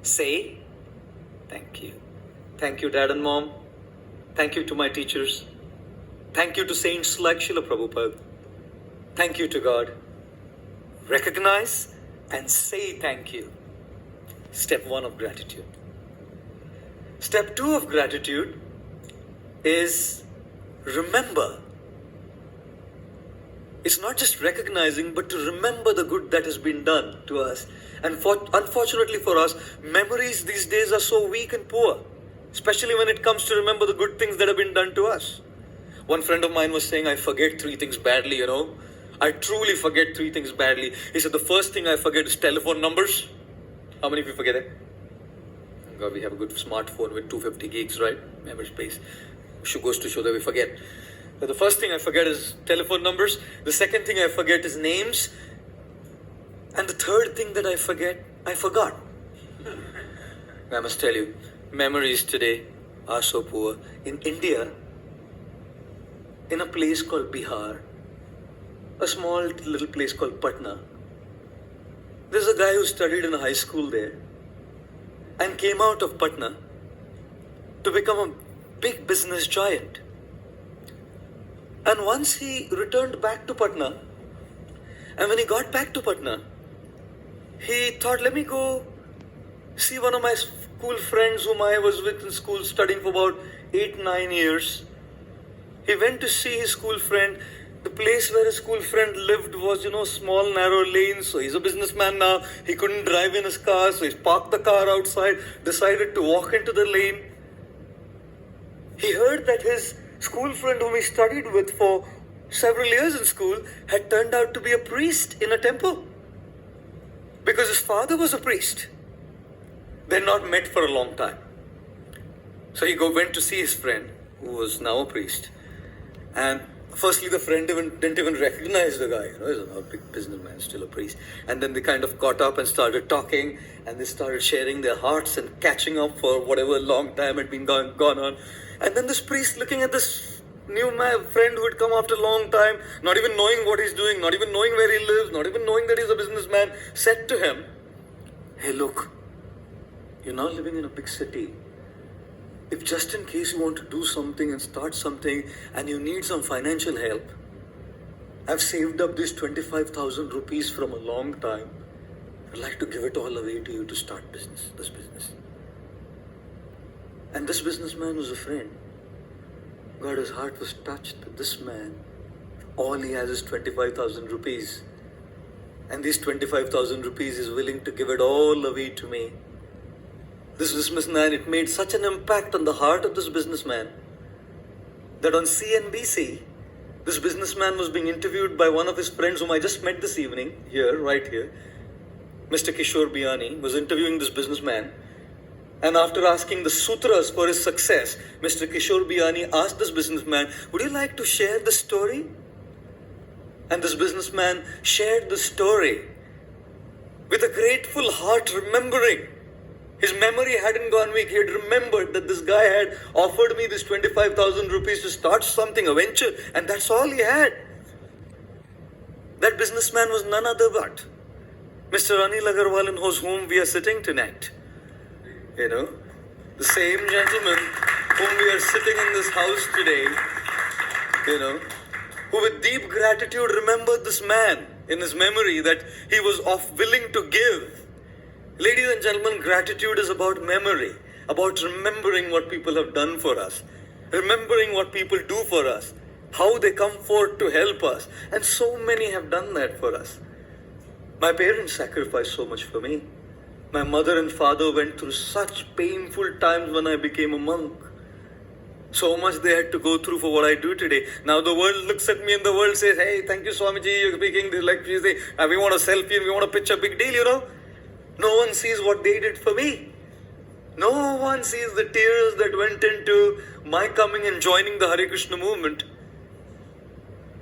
Say thank you. Thank you, Dad and Mom. Thank you to my teachers. Thank you to saints like Srila Prabhupada. Thank you to God. Recognize and say thank you. Step 1 of gratitude. Step 2 of gratitude is remember. It's not just recognizing, but to remember the good that has been done to us. And unfortunately for us, memories these days are so weak and poor, especially when it comes to remember the good things that have been done to us. One friend of mine was saying, I forget 3 things badly, I truly forget 3 things badly. He said, the first thing I forget is telephone numbers. How many of you forget it? God, we have a good smartphone with 250 gigs, right? Memory space. Goes to show that we forget. But the first thing I forget is telephone numbers. The second thing I forget is names. And the third thing that I forget, I forgot. I must tell you, memories today are so poor. In India, in a place called Bihar, a small little place called Patna, there's a guy who studied in a high school there and came out of Patna to become a big business giant. And once he returned back to Patna, and when he got back to Patna, he thought, let me go see one of my school friends whom I was with in school studying for about 8-9 years. He went to see his school friend. The place where his school friend lived was, small, narrow lanes. So he's a businessman now. He couldn't drive in his car, so he parked the car outside, decided to walk into the lane. He heard that his school friend whom he studied with for several years in school had turned out to be a priest in a temple. Because his father was a priest. They're not met for a long time. So he went to see his friend, who was now a priest. And firstly, the friend didn't even recognize the guy. He's a big businessman, still a priest. And then they kind of caught up and started talking, and they started sharing their hearts and catching up for whatever long time had been gone on. And then this priest, looking at this new friend who had come after a long time, not even knowing what he's doing, not even knowing where he lives, not even knowing that he's a businessman, said to him, hey, look, you're now living in a big city. If just in case you want to do something and start something and you need some financial help, I've saved up this 25,000 rupees from a long time. I'd like to give it all away to you to start this business. And this businessman was a friend. God, his heart was touched that this man, all he has is 25,000 rupees. And these 25,000 rupees is willing to give it all away to me. This businessman, it made such an impact on the heart of this businessman that on CNBC, this businessman was being interviewed by one of his friends whom I just met this evening, right here. Mr. Kishore Biani was interviewing this businessman. And after asking the sutras for his success, Mr. Kishore Biani asked this businessman, would you like to share the story? And this businessman shared the story with a grateful heart, remembering. His memory hadn't gone weak. He had remembered that this guy had offered me this 25,000 rupees to start something, a venture, and that's all he had. That businessman was none other but Mr. Anil Agarwal, in whose home we are sitting tonight. The same gentleman whom we are sitting in this house today, who with deep gratitude remembered this man in his memory that he was willing to give. Ladies and gentlemen, gratitude is about memory, about remembering what people have done for us, remembering what people do for us, how they come forth to help us. And so many have done that for us. My parents sacrificed so much for me. My mother and father went through such painful times when I became a monk. So much they had to go through for what I do today. Now the world looks at me and the world says, hey, thank you, Swamiji, you're speaking this like you say, we want a selfie and we want a picture, big deal, No one sees what they did for me. No one sees the tears that went into my coming and joining the Hare Krishna movement.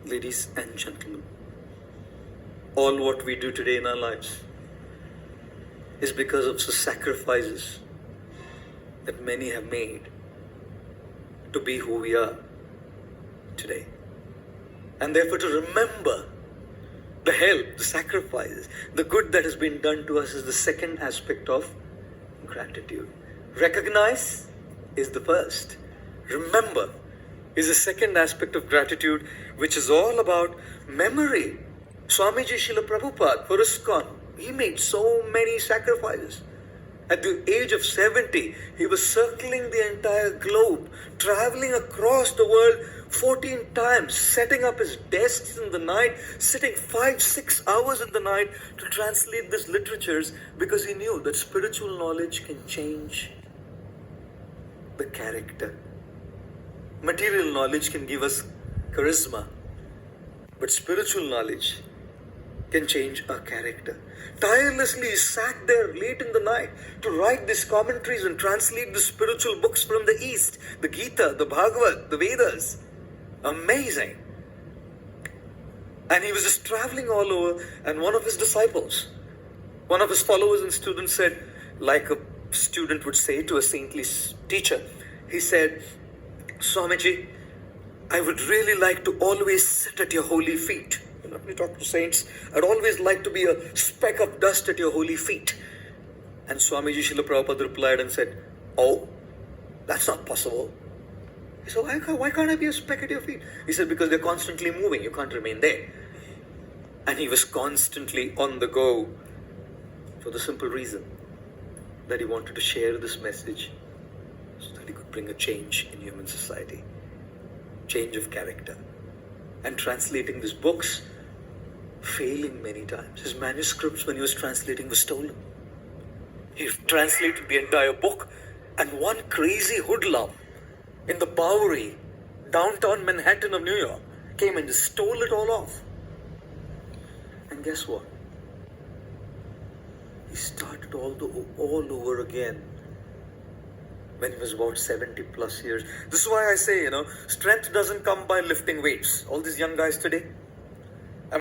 Ladies and gentlemen, all what we do today in our lives is because of the sacrifices that many have made to be who we are today. And therefore to remember the help, the sacrifices, the good that has been done to us is the second aspect of gratitude. Recognize is the first. Remember is the second aspect of gratitude, which is all about memory. Swamiji Srila Prabhupada, for ISKCON, he made so many sacrifices. At the age of 70, he was circling the entire globe, traveling across the world 14 times, setting up his desks in the night, sitting 5-6 hours in the night to translate these literatures, because he knew that spiritual knowledge can change the character. Material knowledge can give us charisma, but spiritual knowledge can change our character. Tirelessly he sat there late in the night to write these commentaries and translate the spiritual books from the East, the Gita, the Bhagavad, the Vedas. Amazing. And he was just traveling all over, and one of his disciples, one of his followers and students said, like a student would say to a saintly teacher, he said, Swamiji, I would really like to always sit at your holy feet. When we talk to saints, I'd always like to be a speck of dust at your holy feet. And Swamiji Srila Prabhupada replied and said, oh, that's not possible. He said, why can't I be a speck at your feet? He said, because they're constantly moving, you can't remain there. And he was constantly on the go for the simple reason that he wanted to share this message so that he could bring a change in human society, change of character. And translating these books, failing many times. His manuscripts, when he was translating, were stolen. He translated the entire book, and one crazy hoodlum in the Bowery, downtown Manhattan of New York, came and just stole it all off. And guess what? He started all over again when he was about 70 plus years. This is why I say, strength doesn't come by lifting weights. All these young guys today,